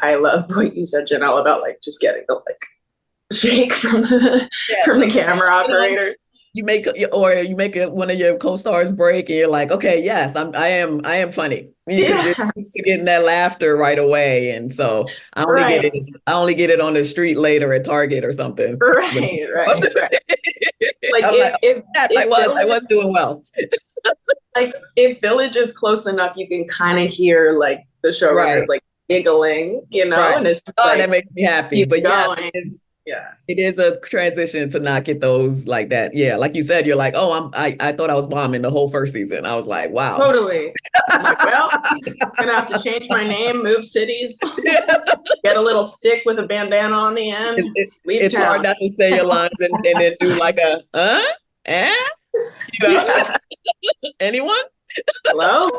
I love what you said, Janelle, about like just getting the like shake from the from the camera operators. You make one of your co-stars break, and you're like, okay, yes, I am funny, because you're Yeah, used to getting that laughter right away, and so right, I only get it on the street later at Target or something. right. Like I'm like, oh, yes, I was doing well. like if Village is close enough, you can kind of hear like the showrunners Right, like giggling, you know, right. and it's just Oh, that like makes me happy. keep But yes, going. Yeah. it is a transition to not get those like that. Yeah, like you said, you're like, oh, I thought I was bombing the whole first season. I was like, wow. Totally. I'm like, well, gonna have to change my name, move cities, get a little stick with a bandana on the end, leave it's hard town. not to say your lines and then do like a eh, you know, Yeah. anyone? Hello?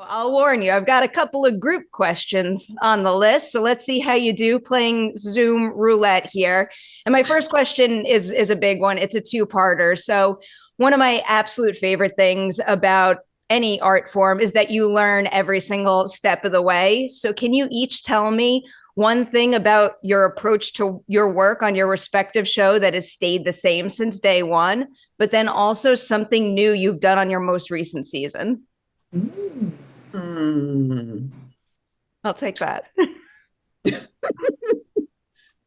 I'll warn you, I've got a couple of group questions on the list. So let's see how you do playing Zoom roulette here. And my first question is a big one. It's a two-parter. So one of my absolute favorite things about any art form is that you learn every single step of the way. So can you each tell me one thing about your approach to your work on your respective show that has stayed the same since day one, but then also something new you've done on your most recent season? Hmm. I'll take that.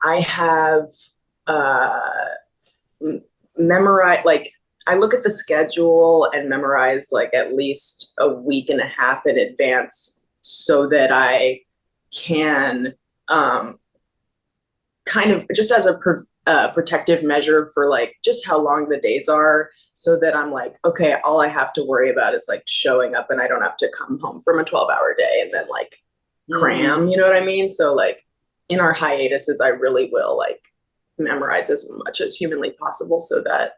I have memorized, like, I look at the schedule and memorize like at least a week and a half in advance so that I can kind of just as a protective measure for like just how long the days are, so that I'm like, okay, all I have to worry about is like showing up and I don't have to come home from a 12-hour day and then like cram, you know what I mean? So like in our hiatuses, I really will like memorize as much as humanly possible, so that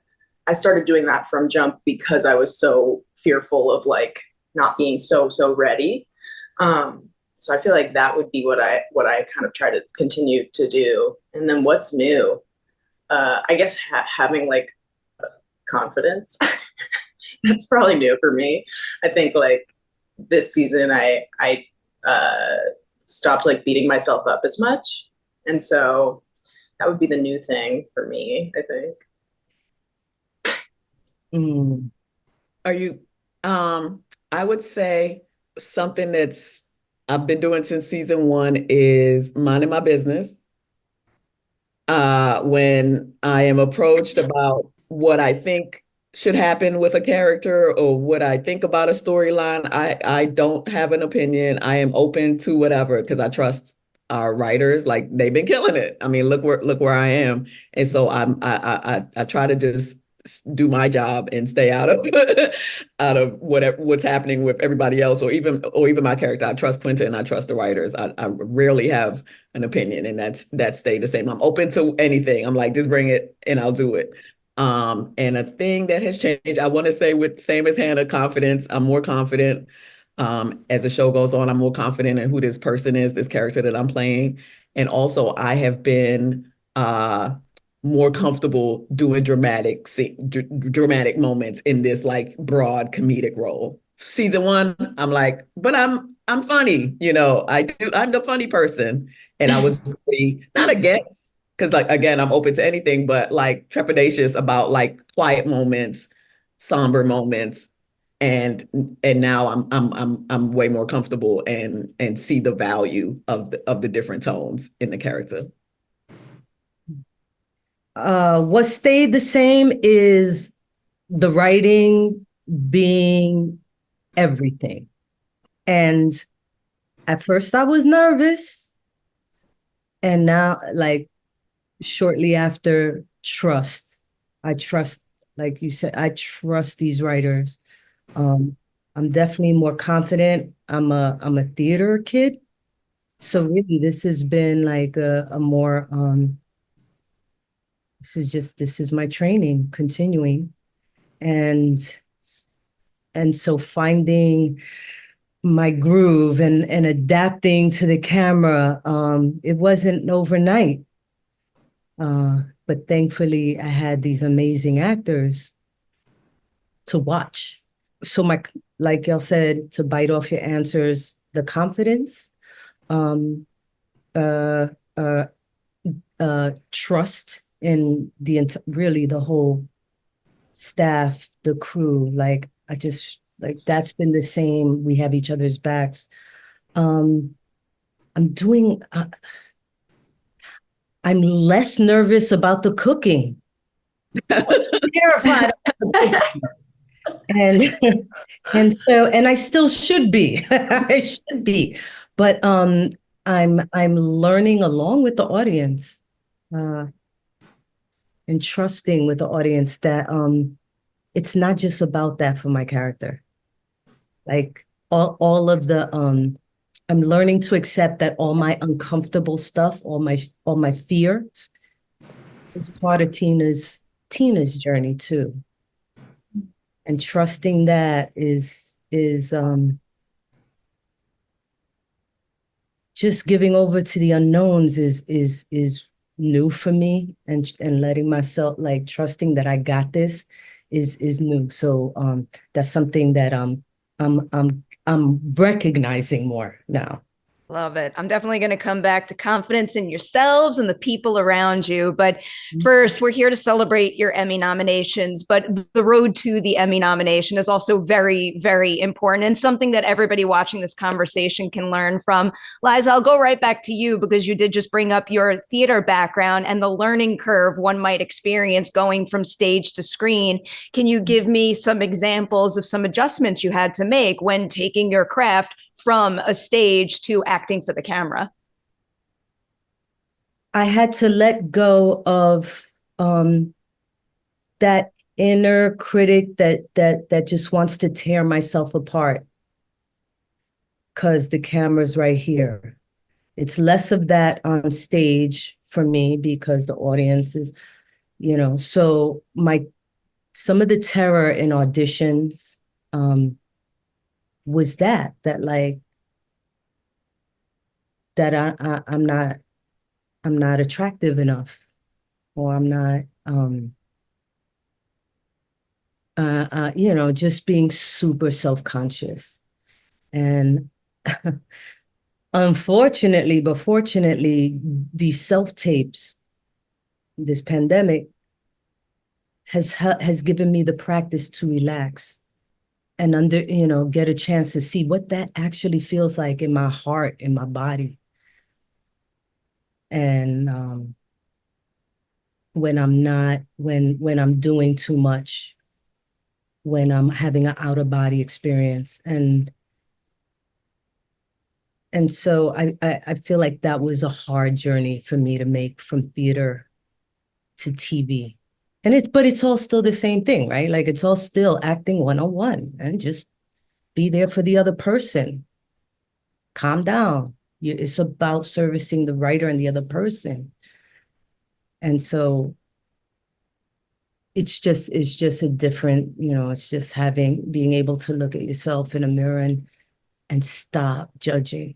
I started doing that from jump because I was so fearful of like not being so ready. So I feel like that would be what I kind of try to continue to do. And then what's new? I guess having like confidence. That's probably new for me. I think like this season I stopped like beating myself up as much, and so that would be the new thing for me, I think. Are you, I would say something that's I've been doing since season one is minding my business. When I am approached about what I think should happen with a character or what I think about a storyline, I don't have an opinion. I am open to whatever because I trust our writers. Like they've been killing it. I mean, look where I am, and so I try to just do my job and stay out of out of what's happening with everybody else, or even my character. I trust Quentin and I trust the writers. I rarely have an opinion, and that stayed the same. I'm open to anything. I'm like, just bring it and I'll do it. And a thing that has changed, I want to say, with same as Hannah, confidence. I'm more confident. As the show goes on, I'm more confident in who this person is, this character that I'm playing. And also I have been more comfortable doing dramatic moments in this like broad comedic role. Season one, I'm like, but I'm funny, I'm the funny person. And I was really not against, because like again, I'm open to anything, but like trepidatious about like quiet moments, somber moments. And now I'm way more comfortable and see the value of the different tones in the character. What stayed the same is the writing being everything. And at first I was nervous. And now, like, shortly after, trust. I trust, like you said, I trust these writers. I'm definitely more confident. I'm a theater kid. So really, this has been like a more, this is my training continuing. And so finding my groove and adapting to the camera, it wasn't overnight. But thankfully I had these amazing actors to watch. so like y'all said, to bite off your answers, the confidence, um, uh, uh, trust in really the whole staff, the crew. Like I just like that's been the same. We have each other's backs. I'm doing. I'm less nervous about the cooking. Terrified of the cooking. And I still should be. I should be. But I'm learning along with the audience, and trusting with the audience that it's not just about that for my character. Like all of the I'm learning to accept that all my uncomfortable stuff, all my fears is part of Tina's journey too. And trusting that is just giving over to the unknowns is new for me, and letting myself, like, trusting that I got this is new. So that's something that I'm recognizing more now. Love it. I'm definitely going to come back to confidence in yourselves and the people around you. But first, we're here to celebrate your Emmy nominations. But the road to the Emmy nomination is also very, very important, and something that everybody watching this conversation can learn from. Liza, I'll go right back to you, because you did just bring up your theater background and the learning curve one might experience going from stage to screen. Can you give me some examples of some adjustments you had to make when taking your craft from a stage to acting for the camera? I had to let go of that inner critic that just wants to tear myself apart because the camera's right here. It's less of that on stage for me because the audience is, so some of the terror in auditions was that like that I'm not attractive enough, or I'm not just being super self-conscious. And unfortunately, but fortunately, these self-tapes, this pandemic has given me the practice to relax and get a chance to see what that actually feels like in my heart, in my body. And when I'm doing too much, when I'm having an out-of-body experience. And so I feel like that was a hard journey for me to make, from theater to TV. But it's all still the same thing, right? Like, it's all still acting 101, and just be there for the other person. Calm down. It's about servicing the writer and the other person. And so it's just a different, it's just being able to look at yourself in a mirror and stop judging.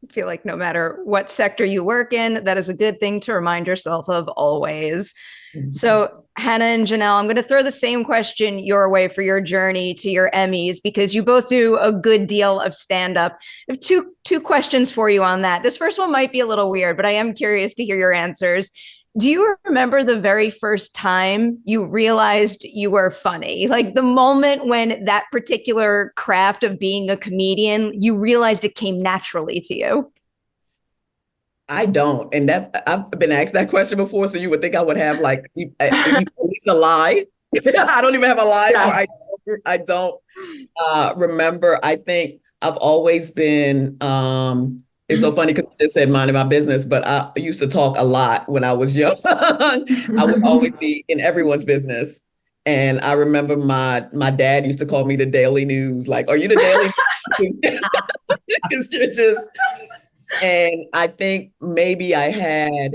I feel like no matter what sector you work in, that is a good thing to remind yourself of always. Mm-hmm. So Hannah and Janelle, I'm going to throw the same question your way for your journey to your Emmys, because you both do a good deal of stand-up. I have two questions for you on that. This first one might be a little weird, but I am curious to hear your answers. Do you remember the very first time you realized you were funny? Like the moment when that particular craft of being a comedian, you realized it came naturally to you? I don't. And I've been asked that question before. So you would think I would have at least a lie. I don't even have a lie. Yeah. I don't remember. I think I've always been, it's so funny because I just said minding my business, but I used to talk a lot when I was young. I would always be in everyone's business. And I remember my dad used to call me the Daily News. Like, are you the Daily News? Because you're just, and I think maybe I had,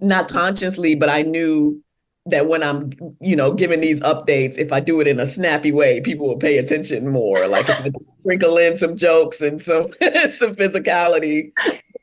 not consciously, but I knew that when I'm, giving these updates, if I do it in a snappy way, people will pay attention more. Like if I sprinkle in some jokes and some physicality,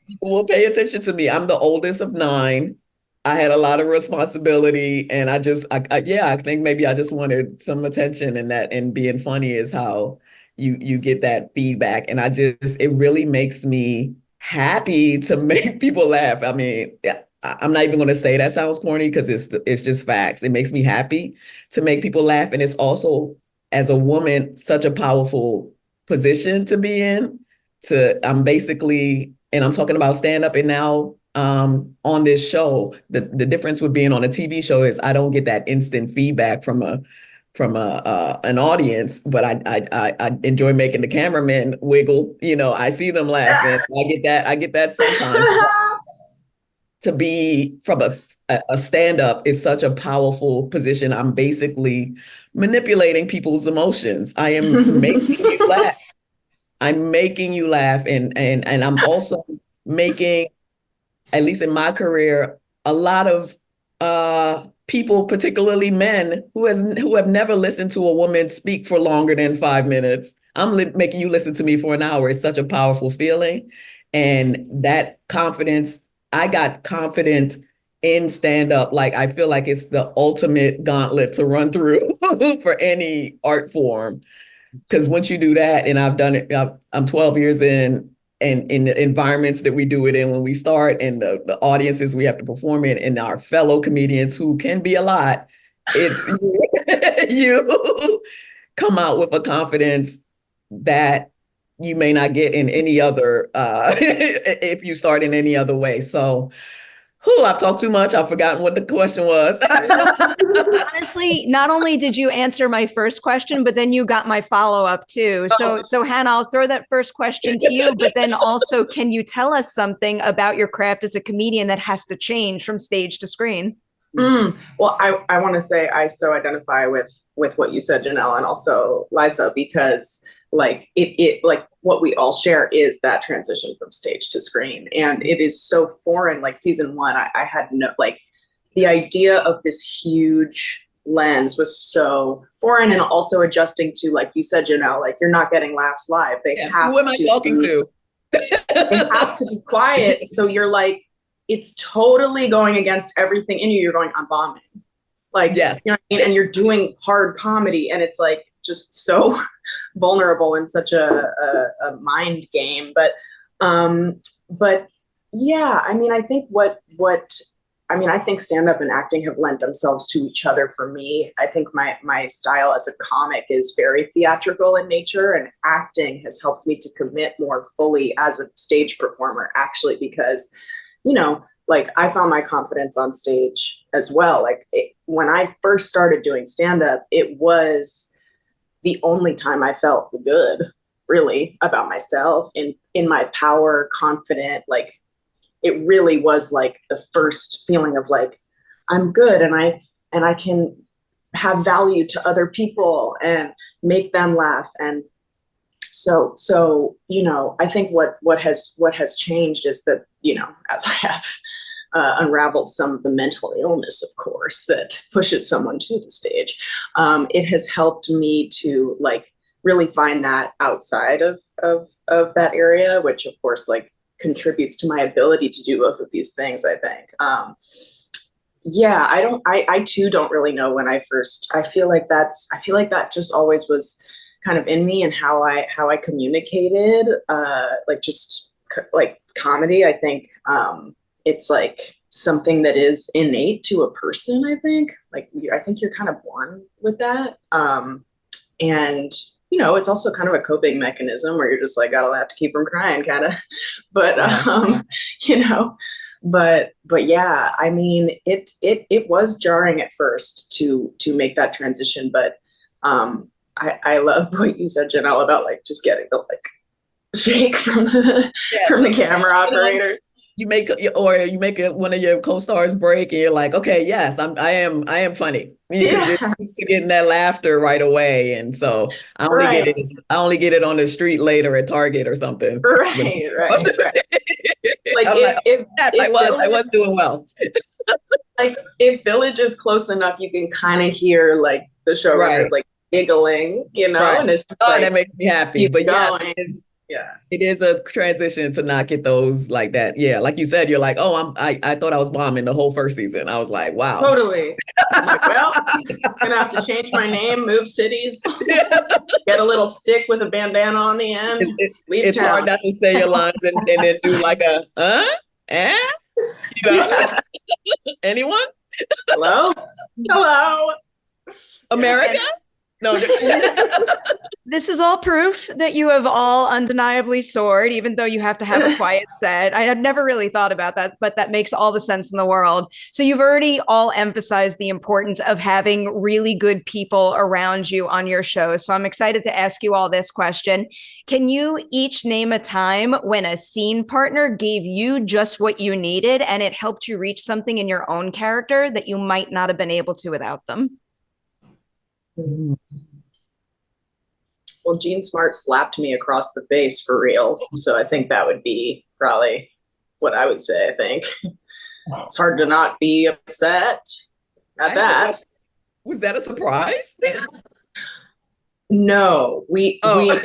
people will pay attention to me. I'm the oldest of 9. I had a lot of responsibility, and I think maybe I just wanted some attention, and being funny is how you get that feedback. And it really makes me happy to make people laugh. I mean, I'm not even going to say that sounds corny because it's just facts. It makes me happy to make people laugh. And it's also, as a woman, such a powerful position to be in. I'm basically, and I'm talking about stand up, and now on this show, the difference with being on a TV show is I don't get that instant feedback from an audience, but I enjoy making the cameraman wiggle. I see them laughing. I get that sometimes. To be from a stand-up is such a powerful position. I'm basically manipulating people's emotions. I am making you laugh. I'm making you laugh, and I'm also making, at least in my career, a lot of people, particularly men, who have never listened to a woman speak for longer than 5 minutes. I'm making you listen to me for an hour. It's such a powerful feeling, and that confidence. I got confident in stand up. Like, I feel like it's the ultimate gauntlet to run through for any art form. Because once you do that, and I've done it, I'm 12 years in, and in the environments that we do it in when we start, and the audiences we have to perform in, and our fellow comedians, who can be a lot, it's you come out with a confidence that you may not get in any other, if you start in any other way. So, I've talked too much. I've forgotten what the question was. Honestly, not only did you answer my first question, but then you got my follow-up too. So Hannah, I'll throw that first question to you, but then also, can you tell us something about your craft as a comedian that has to change from stage to screen? Well, I want to say I so identify with what you said, Janelle, and also Liza, because like like what we all share is that transition from stage to screen, and it is so foreign. Like season 1, I had no, like, the idea of this huge lens was so foreign, and also adjusting to, like you said, Janelle, like, you're not getting laughs live. They have who am I talking to? They have to be quiet. So you're like, it's totally going against everything in you. You're going, I'm bombing. Like, yes. You know what I mean? And you're doing hard comedy, and it's like just so vulnerable and such a mind game. But yeah, I mean, I think I think stand-up and acting have lent themselves to each other for me. I think my style as a comic is very theatrical in nature, and acting has helped me to commit more fully as a stage performer, actually, because, like, I found my confidence on stage as well. Like, when I first started doing stand-up, it was the only time I felt good, really, about myself, in my power, confident. Like, it really was like the first feeling of like, I'm good, and I can have value to other people and make them laugh. And so I think what has changed is that, as I have unraveled some of the mental illness, of course, that pushes someone to the stage, it has helped me to, like, really find that outside of that area, which of course, like, contributes to my ability to do both of these things, I think. I too don't really know when I feel like that just always was kind of in me, and how I communicated, like comedy. I think it's like something that is innate to a person. I think you're kind of born with that. And it's also kind of a coping mechanism where you're just like, gotta laugh to keep from crying, kind of. But but yeah, I mean, it was jarring at first to make that transition, but I love what you said, Janelle, about like just getting the like shake from the camera operator. You make one of your co-stars break, and you're like, okay, yes, I am funny. You're used to getting that laughter right away, and so I only get it on the street later at Target or something. Right. Like, I was doing well. Like, if Village is close enough, you can kind of hear like the showrunners like giggling, right. And it's just, that makes me happy. But yes, Yeah. It is a transition to not get those like that. Yeah, like you said, you're like, oh, I thought I was bombing the whole first season. I was like, wow. Totally. I'm like, well, I'm gonna have to change my name, move cities, get a little stick with a bandana on the end, leave it's town. hard not to say your lines and then do like a eh? You know? Yeah. Anyone? Hello? Hello? America? No. This is all proof that you have all undeniably soared, even though you have to have a quiet set. I had never really thought about that, but that makes all the sense in the world. So you've already all emphasized the importance of having really good people around you on your show. So I'm excited to ask you all this question. Can you each name a time when a scene partner gave you just what you needed and it helped you reach something in your own character that you might not have been able to without them? Well, Jean Smart slapped me across the face for real. So I think that would be probably what I would say, I think. It's hard to not be upset at that. Was that a surprise? No, we can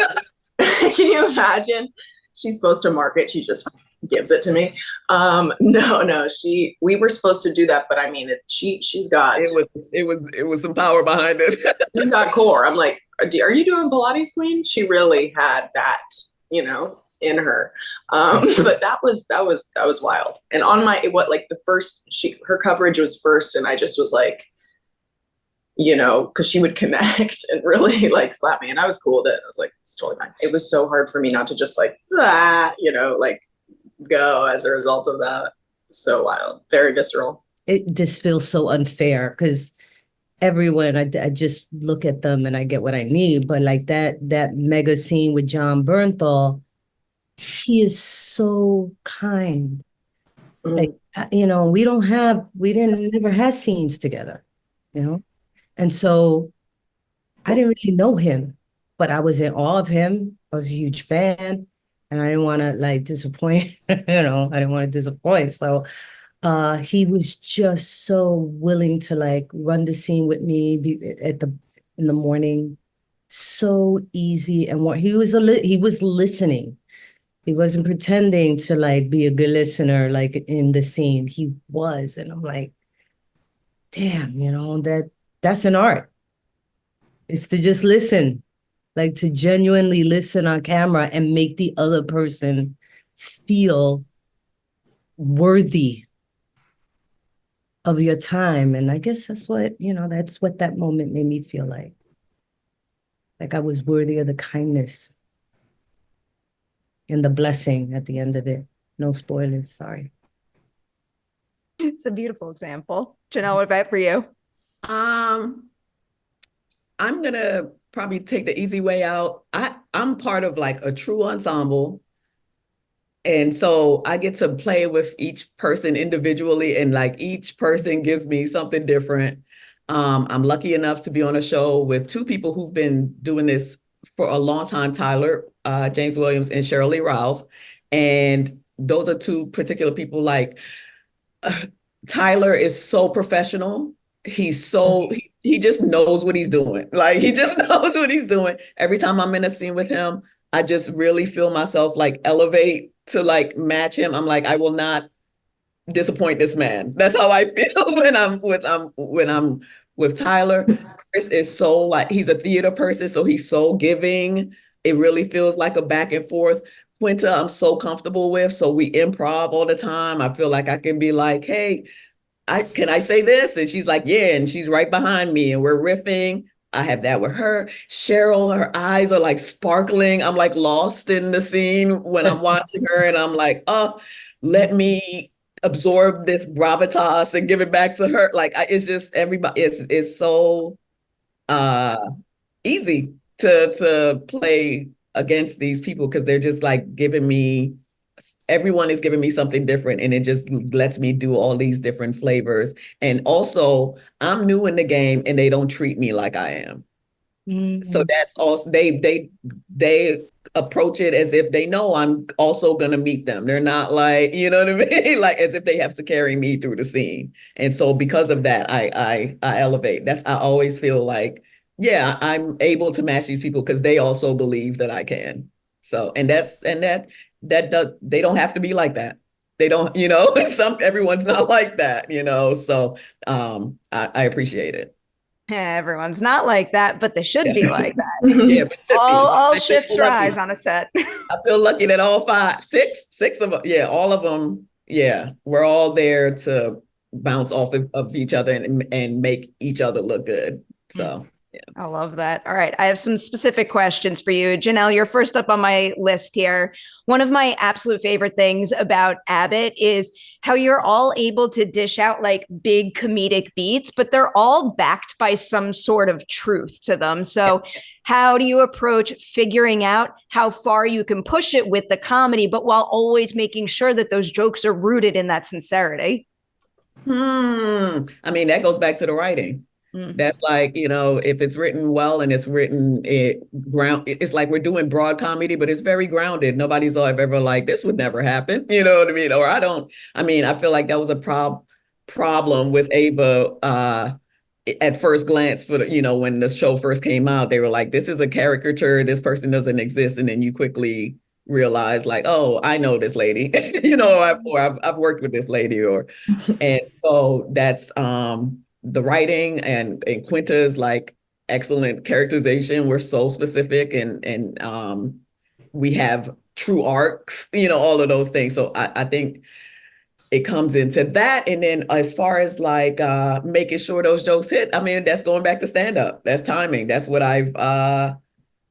you imagine? She's supposed to mark it. She just gives it to me. No, we were supposed to do that, but I mean, she's got it was some power behind it. She's got core. I'm like, are you doing Pilates, Queen? She really had that, in her. But that was wild. And on her coverage was first, and I just was like, because she would connect and really like slap me, and I was cool with it. I was like, it's totally fine. It was so hard for me not to just like, go as a result of that. So wild, very visceral. It just feels so unfair because everyone, I just look at them and I get what I need. But like that mega scene with John Bernthal, he is so kind. Like, we never had scenes together, And so I didn't really know him, but I was in awe of him. I was a huge fan. And I didn't want to like disappoint, I didn't want to disappoint. So he was just so willing to like run the scene with me in the morning. So easy. And he was listening. He wasn't pretending to like be a good listener, like in the scene. He was. And I'm like, damn, that's an art. It's to just listen. Like to genuinely listen on camera and make the other person feel worthy of your time. And I guess that's what that moment made me feel like. Like I was worthy of the kindness and the blessing at the end of it. No spoilers, sorry. It's a beautiful example. Janelle, what about for you? I'm gonna probably take the easy way out. I'm part of like a true ensemble. And so I get to play with each person individually, and like each person gives me something different. I'm lucky enough to be on a show with two people who've been doing this for a long time, Tyler James Williams and Cheryl Lee Ralph. And those are two particular people. Like Tyler is so professional. He's so, he just knows what he's doing. Like he just knows what he's doing. Every time I'm in a scene with him, I just really feel myself like elevate to like match him. I'm like, I will not disappoint this man. That's how I feel when I'm with Tyler. Chris is so like, he's a theater person, so he's so giving. It really feels like a back and forth. Quinta, I'm so comfortable with, so we improv all the time. I feel like I can be like, hey, can I say this? And she's like, yeah, and she's right behind me and we're riffing. I have that with her. Cheryl, her eyes are like sparkling. I'm like lost in the scene when I'm watching her, and I'm like, oh, let me absorb this gravitas and give it back to her. Like it's just everybody. It's so easy to play against these people because they're just like everyone is giving me something different, and it just lets me do all these different flavors. And also I'm new in the game and they don't treat me like I am. Mm-hmm. So that's also, they approach it as if they know I'm also going to meet them. They're not like, you know what I mean? Like as if they have to carry me through the scene. And so because of that, I elevate. I always feel like, yeah, I'm able to match these people because they also believe that I can. So, and that does, they don't have to be like that. They don't, everyone's not like that, so I appreciate it. Everyone's not like that, but they should be like that. Yeah, but all ships rise on a set. I feel lucky that all six of them, all of them, we're all there to bounce off of each other and make each other look good. So, yeah. I love that. All right. I have some specific questions for you. Janelle, you're first up on my list here. One of my absolute favorite things about Abbott is how you're all able to dish out like big comedic beats, but they're all backed by some sort of truth to them. So how do you approach figuring out how far you can push it with the comedy, but while always making sure that those jokes are rooted in that sincerity? I mean, that goes back to the writing. That's like, if it's written well and it's written it's like we're doing broad comedy, but it's very grounded. Nobody's ever like, this would never happen. You know what I mean? Or I feel like that was a problem with Ava at first glance for when the show first came out. They were like, this is a caricature. This person doesn't exist. And then you quickly realize like, oh, I know this lady, I've worked with this lady and so that's, the writing and Quinta's like excellent characterization. We're so specific and we have true arcs, all of those things. So I think it comes into that. And then as far as like making sure those jokes hit, I mean, that's going back to stand up. That's timing. That's what I've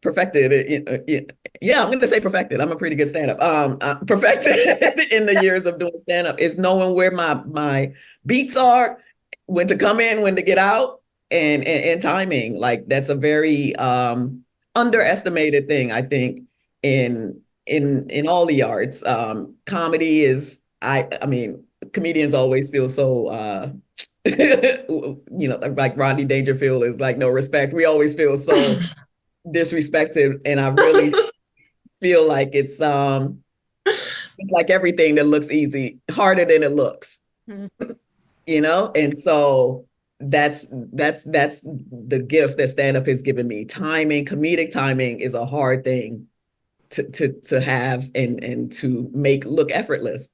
perfected. Yeah, I'm going to say perfected. I'm a pretty good stand up. Perfected in the years of doing stand up is knowing where my beats are, when to come in, when to get out, and timing. Like that's a very underestimated thing, I think, in all the arts. Comedy is, I mean, comedians always feel so like Rodney Dangerfield is like no respect. We always feel so disrespected, and I really feel like it's like everything that looks easy, harder than it looks. And so that's the gift that stand-up has given me. Timing, comedic timing is a hard thing to have and to make look effortless.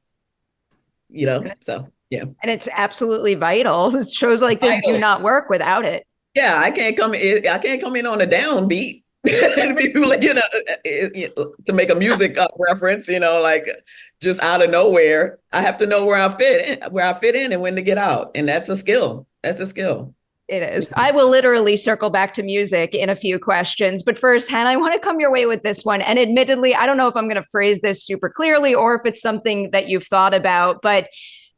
So yeah. And it's absolutely vital. Shows like this do not work without it. Yeah, I can't come in on a downbeat. To make a music reference, like just out of nowhere. I have to know where I fit in and when to get out. And that's a skill. It is. I will literally circle back to music in a few questions. But first, Hannah, I want to come your way with this one. And admittedly, I don't know if I'm going to phrase this super clearly or if it's something that you've thought about, but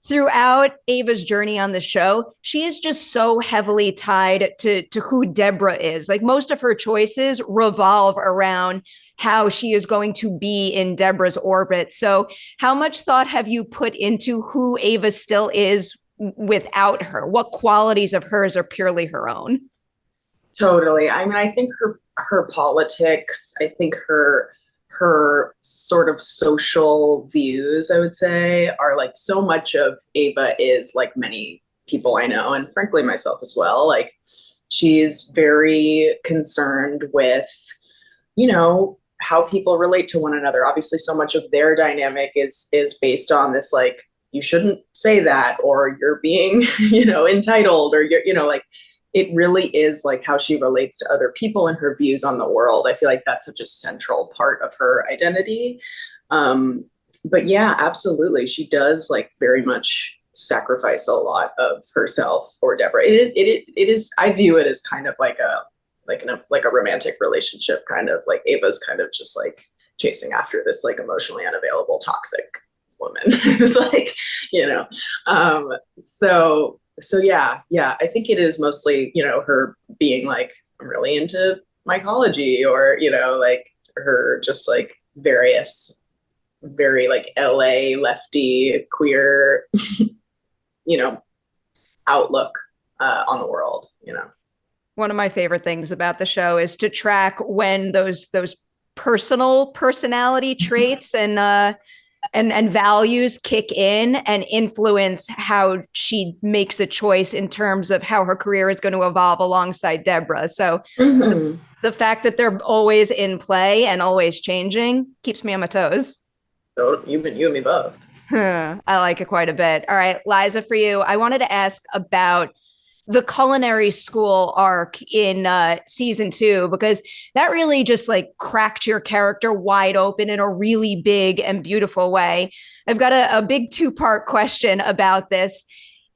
throughout Ava's journey on the show, she is just so heavily tied to who Deborah is. Like most of her choices revolve around how she is going to be in Deborah's orbit. So how much thought have you put into who Ava still is without her? What qualities of hers are purely her own? Totally. I mean, I think her politics, I think her sort of social views, I would say, are like so much of Ava is like many people I know, and frankly myself as well. Like she's very concerned with, how people relate to one another. Obviously, so much of their dynamic is based on this, like, you shouldn't say that, or you're being, entitled, or you're, like, it really is like how she relates to other people and her views on the world. I feel like that's such a central part of her identity. But yeah, absolutely. She does like very much sacrifice a lot of herself for Deborah. It is, I view it as kind of like a romantic relationship, kind of like Ava's kind of just like chasing after this like emotionally unavailable, toxic woman. It's like, so yeah, I think it is mostly, her being like, I'm really into mycology, or, like her just like various, very like LA lefty queer, outlook on the world, One of my favorite things about the show is to track when those personal personality traits and values kick in and influence how she makes a choice in terms of how her career is going to evolve alongside Deborah. So the The fact that they're always in play and always changing keeps me on my toes. So you and me both. I like it quite a bit. All right, Liza, for you, I wanted to ask about the culinary school arc in season 2, because that really just like cracked your character wide open in a really big and beautiful way. I've got a big 2-part question about this.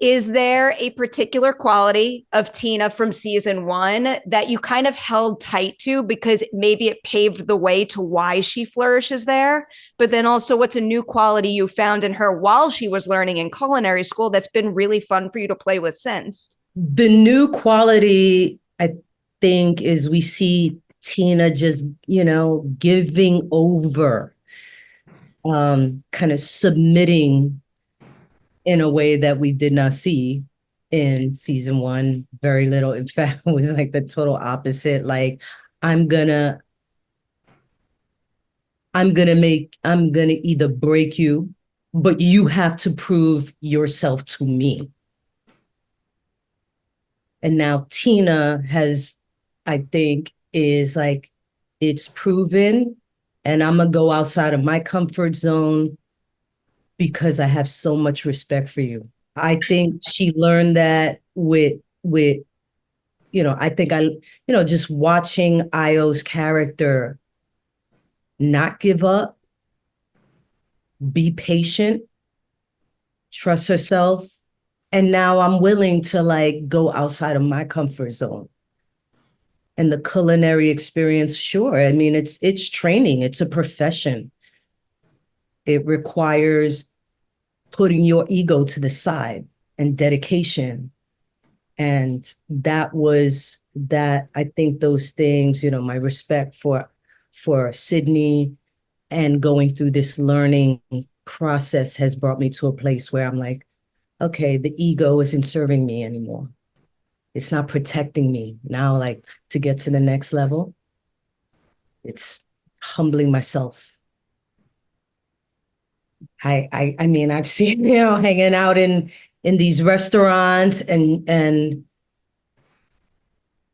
Is there a particular quality of Tina from season 1 that you kind of held tight to because maybe it paved the way to why she flourishes there? But then also, what's a new quality you found in her while she was learning in culinary school that's been really fun for you to play with since? The new quality, I think, is we see Tina just, giving over, kind of submitting in a way that we did not see in season 1. Very little. In fact, it was like the total opposite. Like, I'm gonna either break you, but you have to prove yourself to me. And now Tina has, I think, is like, it's proven, and I'm gonna go outside of my comfort zone because I have so much respect for you. I think she learned that with I think just watching Io's character not give up, be patient, trust herself. And now I'm willing to like go outside of my comfort zone. And the culinary experience, sure. I mean, it's training. It's a profession. It requires putting your ego to the side and dedication. And that, I think those things, my respect for Sydney and going through this learning process has brought me to a place where I'm like, okay, the ego isn't serving me anymore. It's not protecting me. Now, like, to get to the next level, it's humbling myself. I mean, I've seen, hanging out in these restaurants and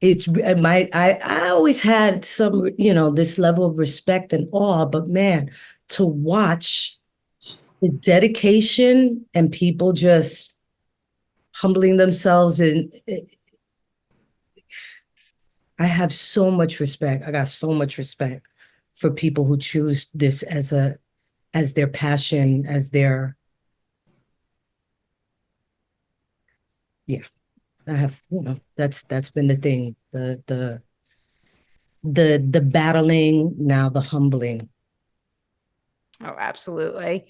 I always had some, this level of respect and awe, but man, to watch the dedication and people just humbling themselves, and I have so much respect. I got so much respect for people who choose this as their passion, as their, I have, that's been the thing, the battling, now the humbling. Oh, absolutely.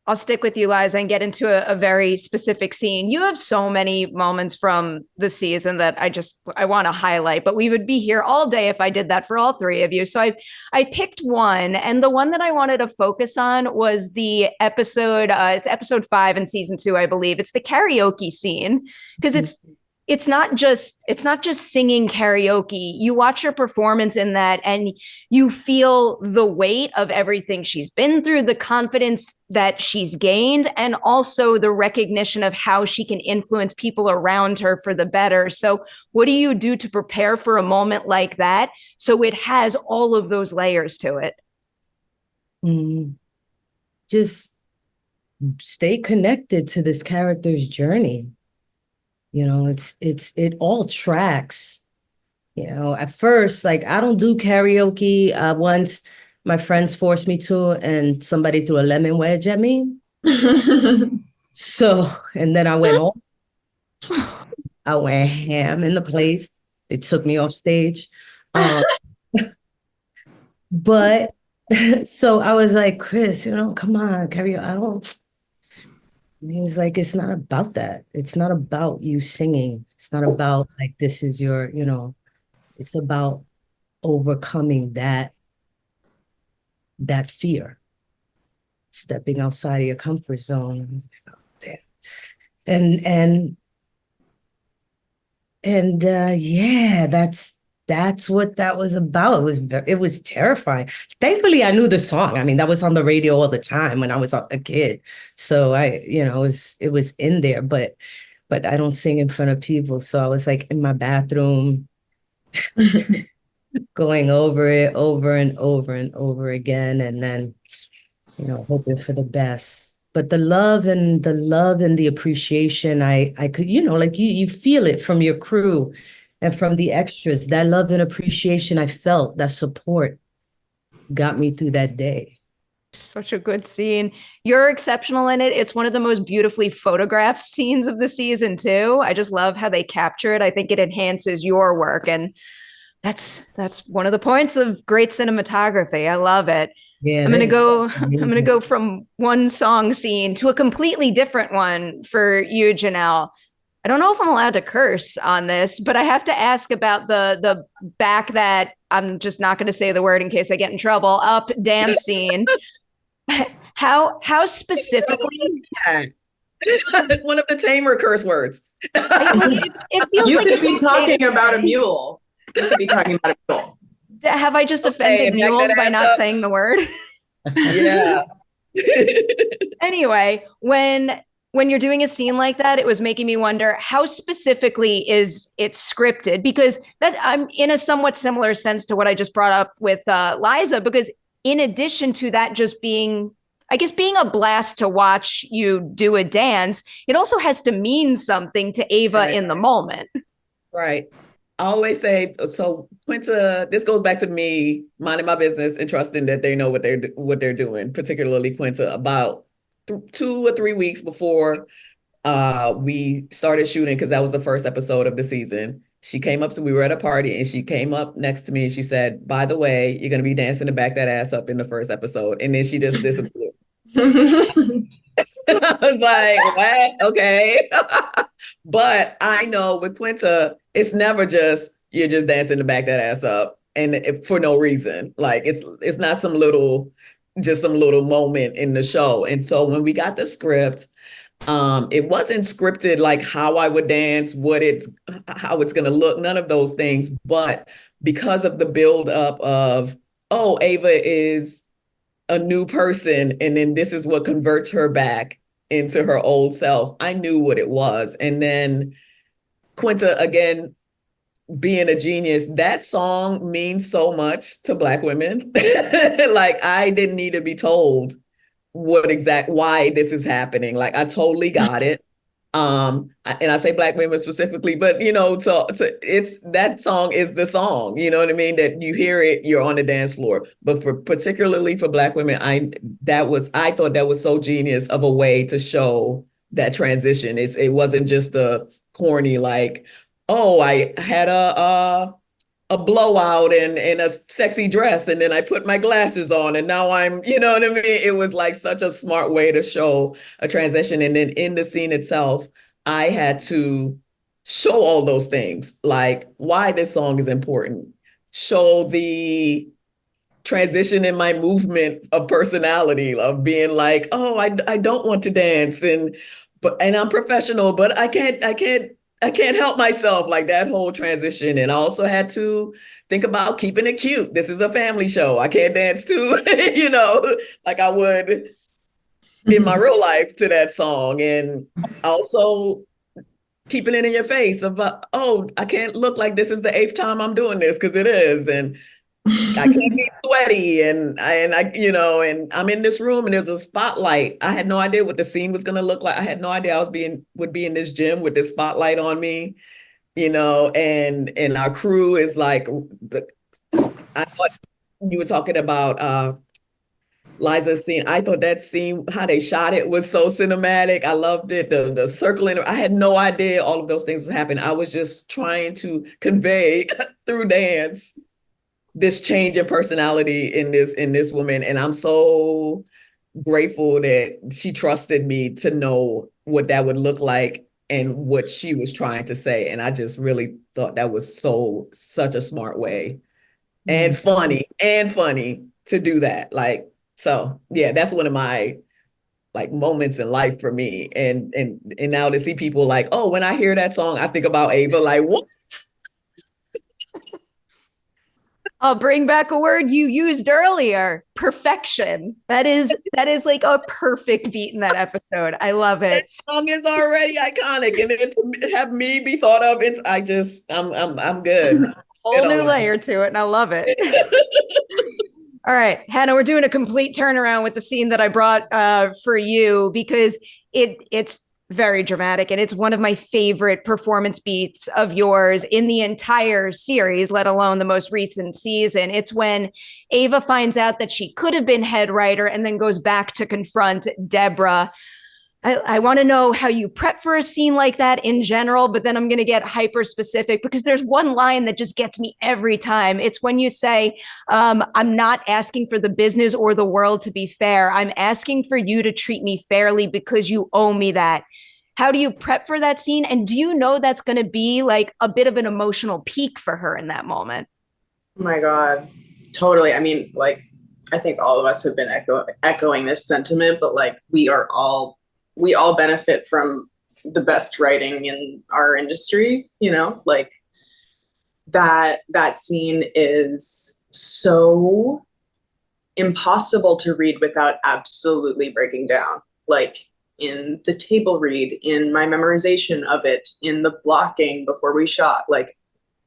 I'll stick with you, Liza, and get into a very specific scene. You have so many moments from the season that I want to highlight, but we would be here all day if I did that for all 3 of you. So I picked one, and the one that I wanted to focus on was the episode. It's episode 5 in season 2, I believe. It's the karaoke scene, because it's not just singing karaoke. You watch her performance in that and you feel the weight of everything she's been through, the confidence that she's gained, and also the recognition of how she can influence people around her for the better. So what do you do to prepare for a moment like that so it has all of those layers to it? Just stay connected to this character's journey. It all tracks. At first, like, I don't do karaoke. Once my friends forced me to, and somebody threw a lemon wedge at me. So, and then I went on. I went ham in the place. They took me off stage. But so I was like, Chris, come on, karaoke. I don't. And he was like, it's not about that. It's not about you singing. It's not about like, this is your, it's about overcoming that fear, stepping outside of your comfort zone. I was like, oh, damn. And yeah, that's what that was about. It was terrifying. Thankfully, I knew the song. I mean, that was on the radio all the time when I was a kid. So it was in there, but I don't sing in front of people. So I was like in my bathroom going over it over and over and over again, and then, hoping for the best. But the love and the appreciation, I could, like you feel it from your crew and from the extras. That love and appreciation I felt, that support got me through that day. Such a good scene. You're exceptional in it. It's one of the most beautifully photographed scenes of the season, too. I just love how they capture it. I think it enhances your work. And that's one of the points of great cinematography. I love it. Yeah, I'm gonna go from one song scene to a completely different one for you, Janelle. I don't know if I'm allowed to curse on this, but I have to ask about the back that I'm just not going to say the word in case I get in trouble. Up dance scene. How specifically? One of the tamer curse words. It feels You like could be talking about a mule. You could be talking about a mule. Have I just offended mules by not saying the word? Yeah. Anyway, when you're doing a scene like that, it was making me wonder how specifically is it scripted? Because that I'm in a somewhat similar sense to what I just brought up with Liza, because in addition to that just being, I guess, being a blast to watch you do a dance, it also has to mean something to Ava in the moment. Right. I always say, so Quinta, this goes back to me minding my business and trusting that they know what they're doing, particularly Quinta. About 2 or 3 weeks before we started shooting, because that was the first episode of the season, she came up to, we were at a party and she came up next to me and she said, by the way, you're going to be dancing to Back That Ass Up in the first episode. And then she just disappeared. I was like, what? Okay. But I know with Quinta, it's never just, you're just dancing to back that ass up and for no reason. Like it's not just some little moment in the show. And so when we got the script, it wasn't scripted like how I would dance, how it's going to look, none of those things. But because of the build up of, oh, Ava is a new person, and then this is what converts her back into her old self, I knew what it was. And then Quinta, again, being a genius, that song means so much to Black women. Like I didn't need to be told why this is happening. Like I totally got it. And I say Black women specifically, but it's that song is the song, you know what I mean? That you hear it, you're on the dance floor. But particularly for Black women, I thought that was so genius of a way to show that transition. It wasn't just the corny, like, oh, I had a blowout and a sexy dress, and then I put my glasses on and now I'm, you know what I mean? It was like such a smart way to show a transition. And then in the scene itself, I had to show all those things, like why this song is important, show the transition in my movement of personality, of being like, oh, I don't want to dance, and I'm professional, but I can't help myself, like that whole transition. And I also had to think about keeping it cute. This is a family show. I can't dance too, like I would in my real life to that song. And also keeping it in your face of, oh, I can't look like this is the 8th time I'm doing this, because it is. And I can't be sweaty, and and I'm in this room and there's a spotlight. I had no idea what the scene was gonna look like. I had no idea I would be in this gym with this spotlight on me, and our crew is like, I thought you were talking about Liza's scene. I thought that scene, how they shot it, was so cinematic. I loved it. The circling. I had no idea all of those things was happening. I was just trying to convey through dance this change in personality in this woman. And I'm so grateful that she trusted me to know what that would look like and what she was trying to say. And I just really thought that was such a smart way and funny to do that. Like, so yeah, that's one of my like moments in life for me. And now to see people like, oh, when I hear that song, I think about Ava, like, what? I'll bring back a word you used earlier, perfection. That is like a perfect beat in that episode. I love it. That song is already iconic, and then to have me be thought of, I'm good. Whole new layer to it, and I love it. All right, Hannah, we're doing a complete turnaround with the scene that I brought for you, because it's very dramatic, and it's one of my favorite performance beats of yours in the entire series, let alone the most recent season. It's when Ava finds out that she could have been head writer and then goes back to confront Deborah. I want to know how you prep for a scene like that in general, but then I'm going to get hyper specific, because there's one line that just gets me every time. It's when you say, I'm not asking for the business or the world to be fair. I'm asking for you to treat me fairly because you owe me that. How do you prep for that scene? And do you know that's going to be like a bit of an emotional peak for her in that moment? Oh my God, totally. I mean, like, I think all of us have been echoing this sentiment, but like, we all benefit from the best writing in our industry, you know, like that scene is so impossible to read without absolutely breaking down. Like in the table read, in my memorization of it, in the blocking before we shot, like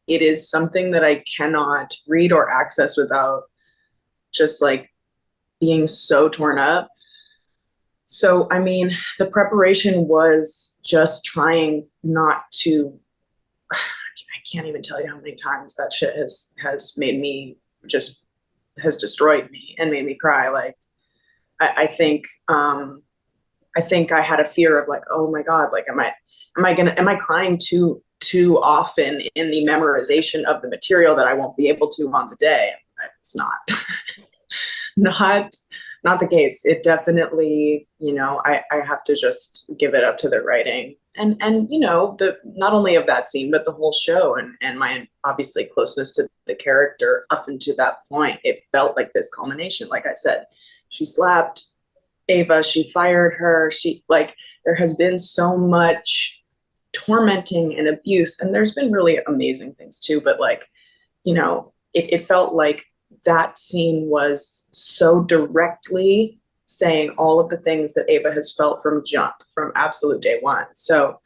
it is something that I cannot read or access without just like being so torn up. So, I mean, the preparation was just trying not to, I can't even tell you how many times that shit has made me has destroyed me and made me cry. Like, I think I had a fear of like, oh my God, like, am I crying too often in the memorization of the material that I won't be able to on the day? It's not, not the case. It definitely, you know, I have to just give it up to the writing and you know, the not only of that scene, but the whole show and my obviously closeness to the character up until that point. It felt like this culmination. Like I said, she slapped Ava, she fired her, there has been so much tormenting and abuse, and there's been really amazing things too, but like, you know, it felt like that scene was so directly saying all of the things that Ava has felt from absolute day one. So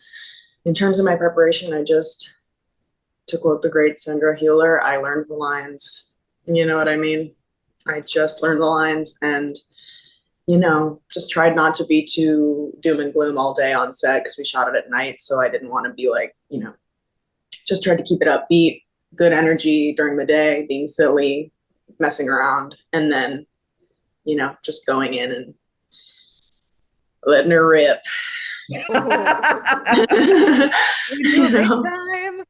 in terms of my preparation, I just, to quote the great Sandra Hewler, I learned the lines. You know what I mean? I just learned the lines and, you know, just tried not to be too doom and gloom all day on set because we shot it at night. So I didn't want to be like, you know, just tried to keep it upbeat, good energy during the day, being silly, messing around, and then, you know, just going in and letting her rip. You do big time.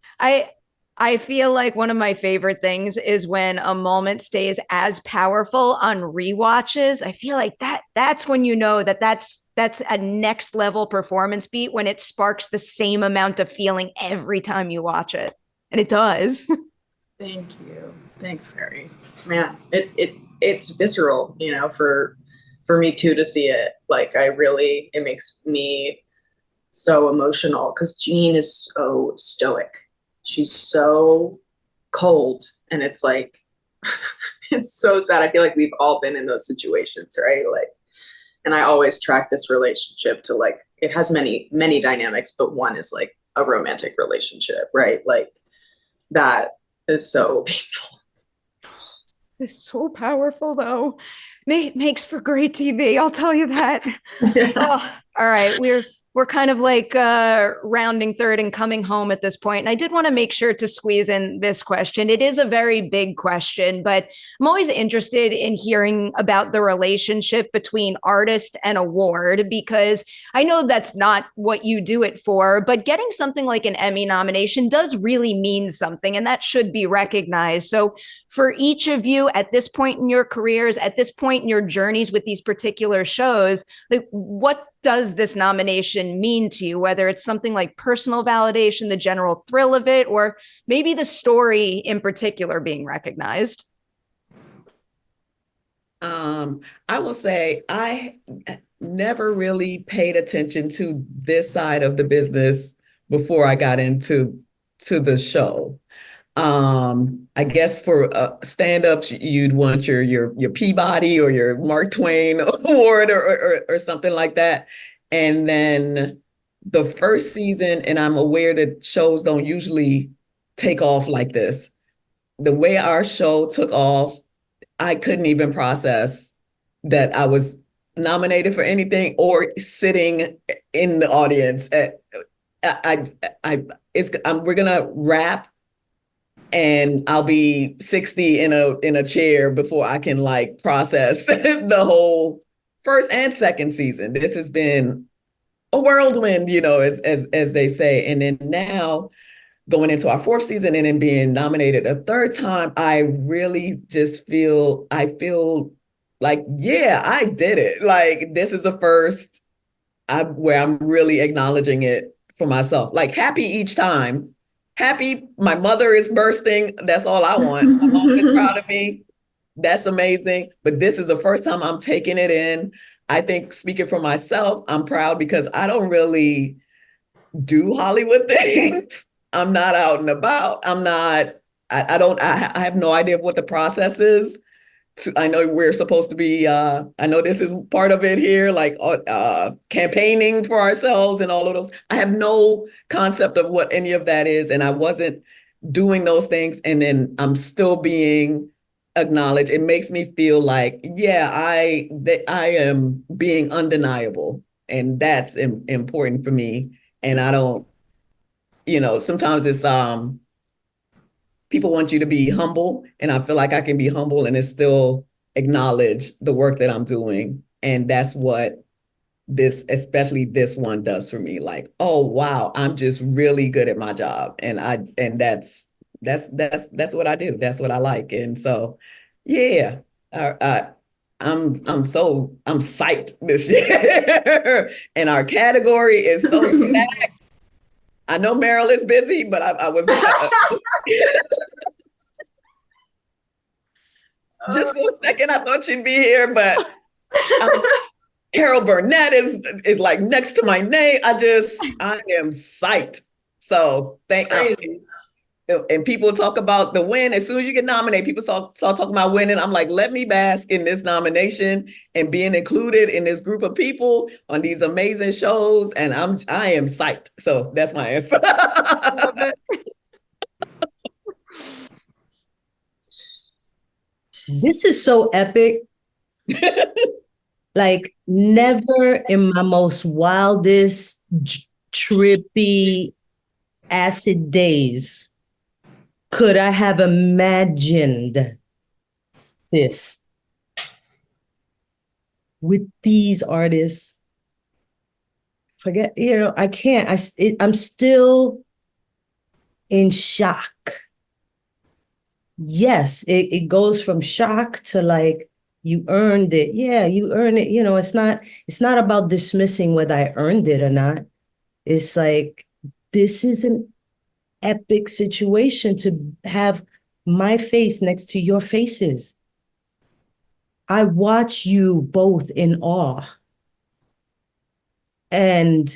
I feel like one of my favorite things is when a moment stays as powerful on rewatches. I feel like that's when you know that's a next level performance beat, when it sparks the same amount of feeling every time you watch it. And it does. Thank you. Thanks, Perri. Man, it's visceral, you know, for me too to see it. Like it makes me so emotional because Jean is so stoic. She's so cold, and it's like it's so sad. I feel like we've all been in those situations, right? Like, and I always track this relationship to like, it has many dynamics, but one is like a romantic relationship, right? Like that is so painful. It's so powerful, though. Makes for great TV. I'll tell you that. Yeah. Oh, all right, we're kind of like rounding third and coming home at this point. And I did want to make sure to squeeze in this question. It is a very big question, but I'm always interested in hearing about the relationship between artist and award, because I know that's not what you do it for, but getting something like an Emmy nomination does really mean something, and that should be recognized. So for each of you at this point in your careers, at this point in your journeys with these particular shows, like, what does this nomination mean to you? Whether it's something like personal validation, the general thrill of it, or maybe the story in particular being recognized. I will say I never really paid attention to this side of the business before I got into the show. I guess for stand-ups, you'd want your Peabody or your Mark Twain award or something like that. And then the first season, and I'm aware that shows don't usually take off like this, the way our show took off, I couldn't even process that I was nominated for anything or sitting in the audience. We're gonna wrap, and I'll be 60 in a chair before I can like process the whole first and second season. This has been a whirlwind, as they say. And then now going into our fourth season and then being nominated a third time, I really just feel like, yeah, I did it. Like, this is a first where I'm really acknowledging it for myself. Like, happy each time. Happy, my mother is bursting. That's all I want. My mom is proud of me. That's amazing. But this is the first time I'm taking it in. I think, speaking for myself, I'm proud because I don't really do Hollywood things. I'm not out and about. I have no idea of what the process is. I know we're supposed to be, I know this is part of it here, like campaigning for ourselves and all of those. I have no concept of what any of that is. And I wasn't doing those things. And then I'm still being acknowledged. It makes me feel like, yeah, I am being undeniable. And that's important for me. And I don't, sometimes it's, people want you to be humble, and I feel like I can be humble and still acknowledge the work that I'm doing. And that's what especially this one does for me. Like, oh, wow, I'm just really good at my job. And that's what I do. That's what I like. And so, yeah, I'm psyched this year. And our category is so stacked. I know Meryl is busy, but I was just for a second, I thought she'd be here, but Carol Burnett is like next to my name. I am psyched. So and people talk about the win. As soon as you get nominated, people start talking about winning. I'm like, let me bask in this nomination and being included in this group of people on these amazing shows. And I am psyched. So that's my answer. This is so epic. Like, never in my most wildest, trippy, acid days could I have imagined this with these artists. Forget, I can't. I'm still in shock. Yes, it goes from shock to like, you earned it. Yeah, you earned it. It's not about dismissing whether I earned it or not. It's like, this is an epic situation to have my face next to your faces. I watch you both in awe. And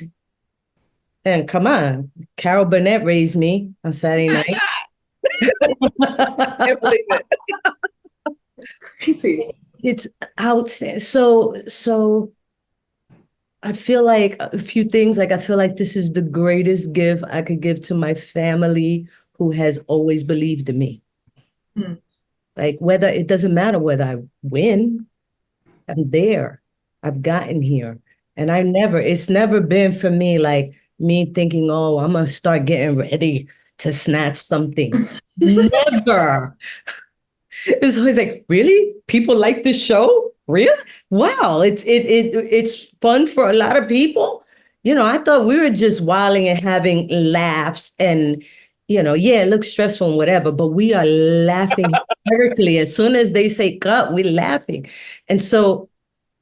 come on, Carol Burnett raised me on Saturday night. I can't believe it. Crazy. It's outstanding. So I feel like a few things, like I feel like this is the greatest gift I could give to my family who has always believed in me. Like, it doesn't matter whether I win, I'm there. I've gotten here. And it's never been for me like me thinking, oh, I'm gonna start getting ready to snatch something. Never. It's always like, really? People like this show? Really? Wow, it's fun for a lot of people. I thought we were just wilding and having laughs and, it looks stressful and whatever, but we are laughing hysterically. As soon as they say cut, we're laughing. And so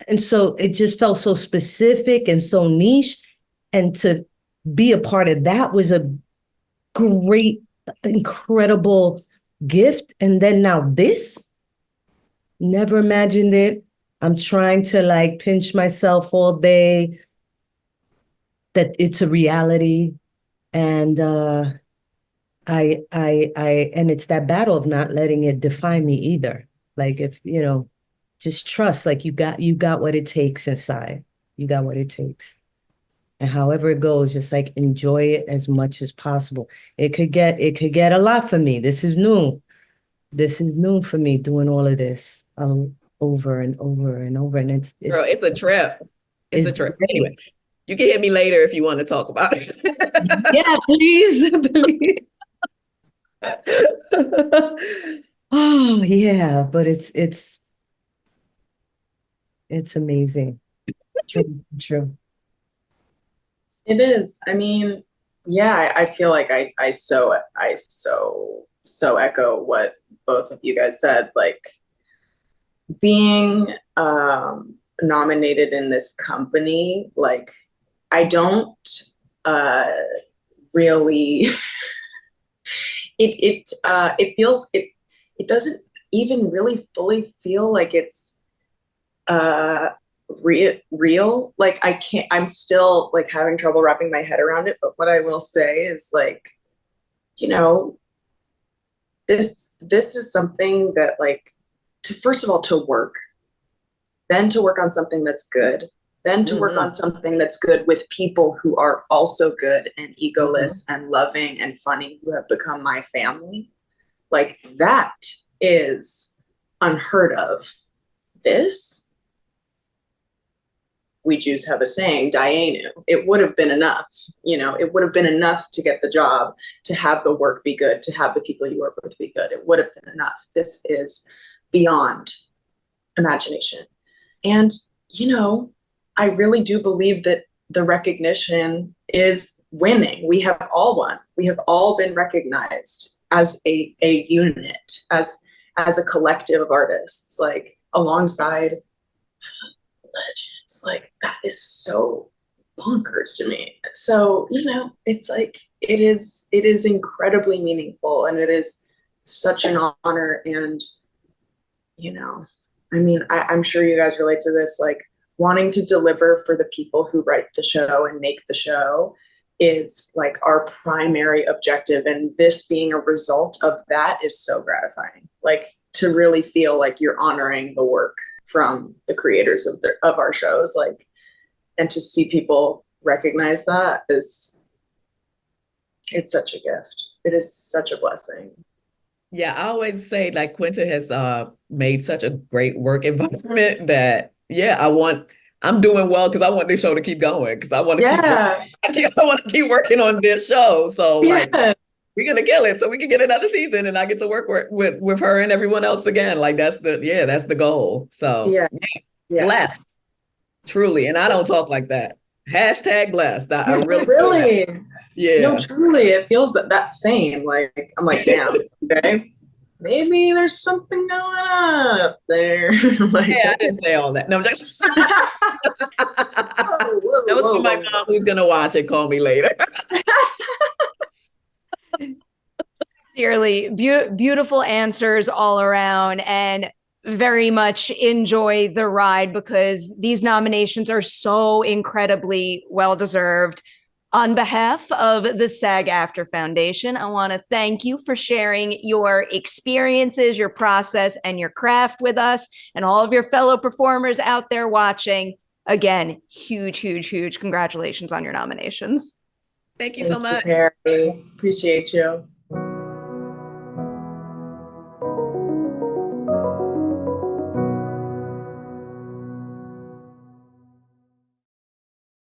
it just felt so specific and so niche. And to be a part of that was a great, incredible gift. And then now this, never imagined it. I'm trying to like pinch myself all day that it's a reality. And and it's that battle of not letting it define me either. Like, if, just trust, like you got what it takes inside. You got what it takes. And however it goes, just like enjoy it as much as possible. It could get a lot for me. This is new. this is new for me, doing all of this over and over and over. And it's Girl, it's a trip. It's a trip. great. Anyway, you can hit me later if you want to talk about it. Yeah, please, please. Oh yeah, but it's amazing. True, true. It is. I mean, yeah, I feel like I so echo what both of you guys said. Like being nominated in this company, like I don't really it feels it doesn't even really fully feel like it's real. Like I'm still like having trouble wrapping my head around it, but what I will say is like, you know, this is something that like to first of all to work, then to work on something that's good, then to work on something that's good with people who are also good and egoless and loving and funny, who have become my family. Like that is unheard of. This, we Jews have a saying, Dayenu. It would have been enough, you know, it would have been enough to get the job, to have the work be good, to have the people you work with be good. It would have been enough. This is beyond imagination. And, you know, I really do believe that the recognition is winning. We have all won. We have all been recognized as a unit, as a collective of artists, like alongside legends. Like that is so bonkers to me. So, you know, it's like it is incredibly meaningful, and it is such an honor. And, you know, I mean, I'm sure you guys relate to this, like wanting to deliver for the people who write the show and make the show is like our primary objective. And this being a result of that is so gratifying. Like to really feel like you're honoring the work from the creators of our shows, like, and to see people recognize that it's such a gift. It is such a blessing. Yeah, I always say like Quinta has made such a great work environment that I'm doing well because I want this show to keep going, because I want to I want to keep working on this show. So like we're gonna kill it so we can get another season and I get to work with her and everyone else again. Like that's the goal. So blessed, truly. And I don't talk like that. Hashtag blessed. I really No, truly, it feels that same. Like I'm like, damn, okay, maybe there's something going on up there. Like, I didn't say all that. No, I'm just that was for my mom who's gonna watch it. Call me later. Sincerely, beautiful answers all around, and very much enjoy the ride because these nominations are so incredibly well-deserved. On behalf of the SAG-AFTRA Foundation, I want to thank you for sharing your experiences, your process, and your craft with us, and all of your fellow performers out there watching. Again, huge, huge, huge congratulations on your nominations. Thank you so much. Perri. Appreciate you.